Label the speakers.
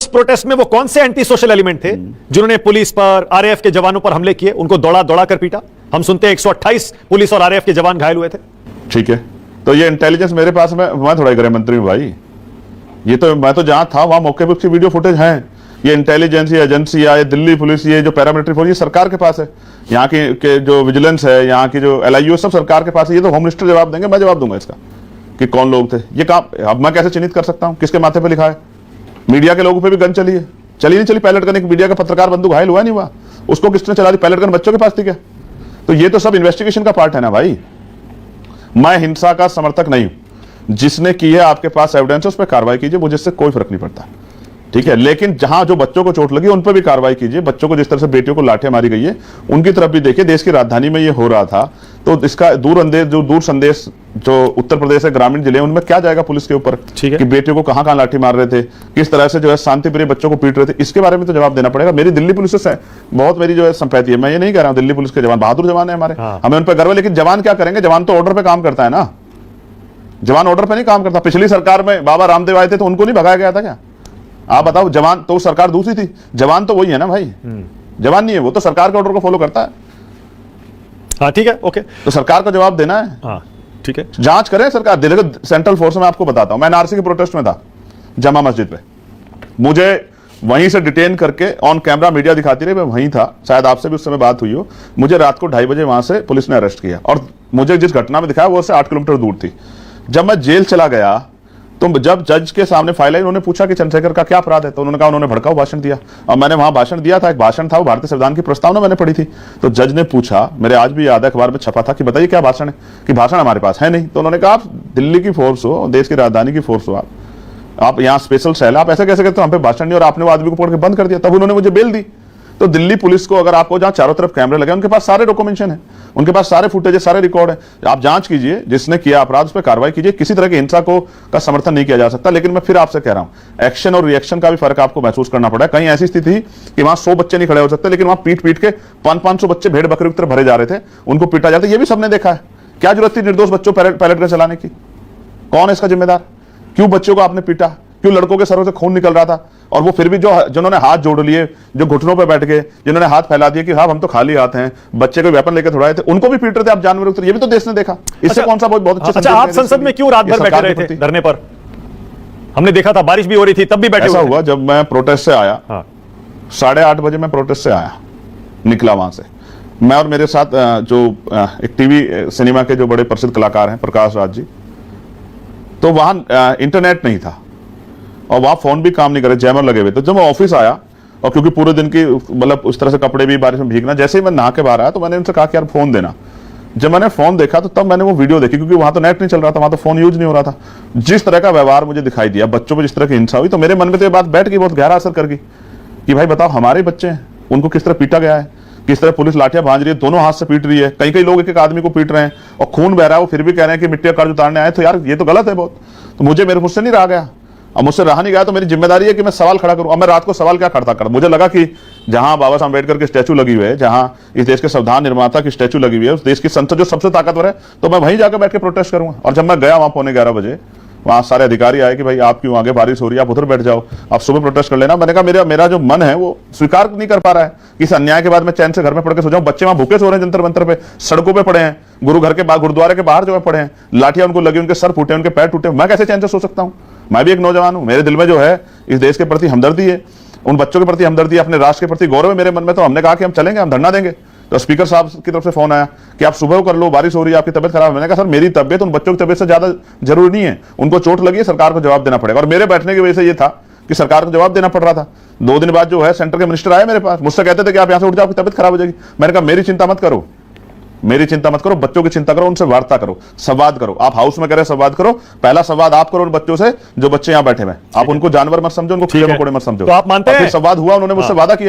Speaker 1: Protest में वो कौन से एंटी सोशल एलिमेंट थे जिन्होंने पुलिस पर, आरएएफ के जवानों पर हमले किए, उनको दौड़ा दौड़ा कर पीटा? हम सुनते हैं 128 पुलिस और आरएएफ के जवान घायल हुए थे।
Speaker 2: ठीक है, तो ये इंटेलिजेंस मेरे पास में, मैं थोड़ा गृह मंत्री हूं भाई, ये तो मैं तो जहां था वहां मौके पर उसकी वीडियो फुटेज है। ये इंटेलिजेंस, ये एजेंसी, ये दिल्ली पुलिस, ये जो पैरामिलिट्री फोर्स, ये सरकार के पास है। यहाँ के जो विजिलेंस है, यहाँ की जो LIU, सब सरकार के पास है। ये तो होम मिनिस्टर जवाब देंगे, मैं जवाब दूंगा इसका कि कौन लोग थे ये काम। अब मैं कैसे चिन्हित कर सकता हूँ किसके माथे पे लिखा है? मीडिया के लोगों पे भी गन चली है, चली नहीं चली? पायलट गन, मीडिया का पत्रकार बंदूक घायल हुआ नहीं हुआ? उसको किसने चला दी? पायलट गन बच्चों के पास थी क्या? तो ये तो सब इन्वेस्टिगेशन का पार्ट है ना भाई। मैं हिंसा का समर्थक नहीं हूं। जिसने की है, आपके पास एविडेंस है, उस पर कार्रवाई कीजिए, मुझे इससे कोई फर्क नहीं पड़ता, ठीक है। लेकिन जहां जो बच्चों को चोट लगी उन पर भी कार्रवाई कीजिए। बच्चों को जिस तरह से बेटियों को लाठियां मारी गई है उनकी तरफ भी देखिए। देश की राजधानी में ये हो रहा था, तो इसका दूर संदेश जो उत्तर प्रदेश है, ग्रामीण जिले, उनमें क्या जाएगा पुलिस के ऊपर कि बेटियों को कहां लाठी मार रहे थे, किस तरह से जो है शांति प्रिय बच्चों को पीट रहे थे? इसके बारे में तो जवाब देना पड़ेगा। मेरी दिल्ली पुलिस से बहुत मेरी जो है संपैति है। मैं ये नहीं कह रहा हूं, दिल्ली पुलिस के जवान बहादुर जवान है हमारे, हमें उन पर गर्व है। लेकिन जवान क्या करेंगे? जवान तो ऑर्डर पे काम करता है ना, जवान ऑर्डर पे नहीं काम करता। पिछली सरकार में बाबा रामदेव आए थे तो उनको नहीं भगाया गया था क्या? आप बताओ। जवान तो सरकार दूसरी थी, जवान तो वही है ना भाई। जवान नहीं है वो, तो सरकार के ऑर्डर को फॉलो करता है।
Speaker 1: हाँ ठीक है, ओके।
Speaker 2: तो सरकार को जवाब देना है।
Speaker 1: हाँ ठीक है,
Speaker 2: जांच करें सरकार। दिल्ली का सेंट्रल फोर्स में आपको बताता हूं, मैं नारसी के प्रोटेस्ट में था जमा मस्जिद पे, मुझे वहीं से डिटेन करके ऑन कैमरा मीडिया दिखाती रही, मैं वहीं था। शायद आपसे भी उस समय बात हुई हो। मुझे रात को 2:30 बजे वहां से पुलिस ने अरेस्ट किया और मुझे जिस घटना में दिखाया वो उससे 8 किलोमीटर दूर थी। जब मैं जेल चला गया तो जब जज के सामने फाइल आई, उन्होंने पूछा कि चंद्रशेखर का क्या अपराध है, तो उन्होंने कहा उन्होंने भड़काऊ भाषण दिया। और मैंने वहां भाषण दिया था, एक भाषण था वो भारतीय संविधान की प्रस्तावना मैंने पढ़ी थी। तो जज ने पूछा, मेरे आज भी याद है, अखबार में छपा था, कि बताइए क्या भाषण है? कि भाषण हमारे पास है नहीं। तो उन्होंने कहा आप दिल्ली की फोर्स हो, देश की राजधानी की फोर्स हो, आप यहाँ स्पेशल सेल, आप ऐसे कैसे कहते हो हम पे भाषण नहीं? और आपने वो आदमी को पकड़ के बंद कर दिया। तब उन्होंने मुझे बेल दी। तो दिल्ली पुलिस को अगर आपको जहां चारों तरफ कैमरे लगे, उनके पास सारे डॉक्यूमेंटेशन है, उनके पास सारे फुटेज है, सारे रिकॉर्ड है। आप जांच कीजिए, जिसने किया अपराध उस पर कार्रवाई कीजिए। किसी तरह की हिंसा को का समर्थन नहीं किया जा सकता। लेकिन मैं फिर आपसे कह रहा हूं, एक्शन और रिएक्शन का भी फर्क आपको महसूस करना पड़ा है। कहीं ऐसी स्थिति थी कि वहां 100 बच्चे नहीं खड़े हो सकते, लेकिन वहां पीट पीट के 500 बच्चे भेड़ बकरी की तरह भरे जा रहे थे, उनको पीटा जाता। ये भी सबने देखा है। क्या जरूरत थी निर्दोष बच्चों पैलेट गन चलाने की? कौन है इसका जिम्मेदार? क्यों बच्चों को आपने पीटा? क्यों लड़कों के सरों से खून निकल रहा था? और वो फिर भी जिन्होंने हाथ जोड़ लिए, जो घुटनों पे बैठ गए, जिन्होंने हाथ फैला दिए कि हाँ हम तो खाली हाथ हैं, बच्चे को वेपन लेकर थोड़ा आए थे, उनको भी पीट रहे थे आप जानवरों की तरह। ये भी तो देश ने देखा। इससे कौन सा बहुत अच्छे?
Speaker 1: अच्छा, आप संसद में क्यों रात भर बैठे रहे थे धरने पर? हमने देखा था बारिश भी हो रही थी, तब भी बैठे।
Speaker 2: ऐसा हुआ जब मैं प्रोटेस्ट से आया, 8:30 बजे मैं प्रोटेस्ट से आया, निकला वहां से, मैं और मेरे साथ जो एक टीवी सिनेमा के जो बड़े प्रसिद्ध कलाकार हैं, प्रकाश राज जी। तो वहां इंटरनेट नहीं था और वहां फोन भी काम नहीं करे, जैमर लगे हुए। तो जब मैं ऑफिस आया, और क्योंकि पूरे दिन की मतलब उस तरह से कपड़े भी बारिश में भीगना, जैसे ही मैं नहा के बाहर आया तो मैंने उनसे कहा कि यार फोन देना। जब मैंने फोन देखा तो तब मैंने वो वीडियो देखी, क्योंकि वहां तो नेट नहीं चल रहा था, वहां तो फोन यूज नहीं हो रहा था। जिस तरह का व्यवहार मुझे दिखाई दिया, बच्चों पर जिस तरह की हिंसा हुई, तो मेरे मन में तो ये बात बैठ गई, बहुत गहरा असर कर गई कि भाई बताओ, हमारे बच्चे हैं, उनको किस तरह पीटा गया है, किस तरह पुलिस लाठियां भांज रही है, दोनों हाथ से पीट रही है। कई लोग एक आदमी को पीट रहे हैं और खून बह रहा है, वो फिर भी कह रहे हैं कि मिट्टी का कर्ज उतारने आए। तो यार ये तो गलत है बहुत। तो मुझसे नहीं रहा गया, अब मुझसे रहा नहीं गया, तो मेरी जिम्मेदारी है कि मैं सवाल खड़ा करूं। अब मैं रात को सवाल क्या खड़ा कर, मुझे लगा कि जहां बाबा साहब अम्बेडकर की स्टैचू लगी हुई है, जहां इस देश के संविधान निर्माता की स्टैचू लगी हुई है, उस देश की संसद जो सबसे ताकतवर है, तो मैं वहीं जाकर बैठ के प्रोटेस्ट करूंगा। और जब मैं गया वहां 11:15 बजे, वहां सारे अधिकारी आए कि भाई आप क्यों आगे, बारिश हो रही है, आप उधर बैठ जाओ, आप सुबह प्रोटेस्ट कर लेना। मैंने कहा मेरा जो मन है वो स्वीकार नहीं कर पा रहा है कि इस अन्याय के बाद मैं चैन से घर में पढ़ के सो जाऊं। बच्चे वहां भूखे सो रहे हैं, जंतर मंतर पे, सड़कों पे पड़े हैं, गुरुद्वारे के बाहर जो है पड़े हैं, लाठियां उनको लगी, उनके सर फूटे, उनके पैर टूटे। मैं कैसे चैन से सो सकता हूं? मैं भी एक नौजवान हूं, मेरे दिल में जो है इस देश के प्रति हमदर्दी है, उन बच्चों के प्रति हमदर्दी है, अपने राष्ट्र के प्रति गौरव है मेरे मन में। तो हमने कहा कि हम चलेंगे, हम धरना देंगे। तो स्पीकर साहब की तरफ से फोन आया कि आप सुबह कर लो, बारिश हो रही है, आपकी तबियत खराब है। मैंने कहा सर मेरी तबियत उन बच्चों की तबियत से ज्यादा जरूरी नहीं है, उनको चोट लगी है, सरकार को जवाब देना पड़ेगा। और मेरे बैठने की वजह से ये था कि सरकार को जवाब देना पड़ रहा था। 2 दिन बाद जो है सेंटर के मिनिस्टर आए मेरे पास, मुझसे कहते थे कि आप यहां से उठ जाओ, आपकी तबियत खराब हो जाएगी। मैंने कहा मेरी चिंता मत करो, बच्चों की चिंता करो, उनसे वार्ता करो, संवाद करो। आप हाउस में करें संवाद करो, पहला संवाद आप करो उन बच्चों से जो बच्चे यहां बैठे हुए। आप उनको जानवर मत समझो, उनको कीड़े मकोड़े मत समझो।
Speaker 1: तो आप मानते हैं
Speaker 2: संवाद हुआ, उन्होंने मुझसे वादा किया।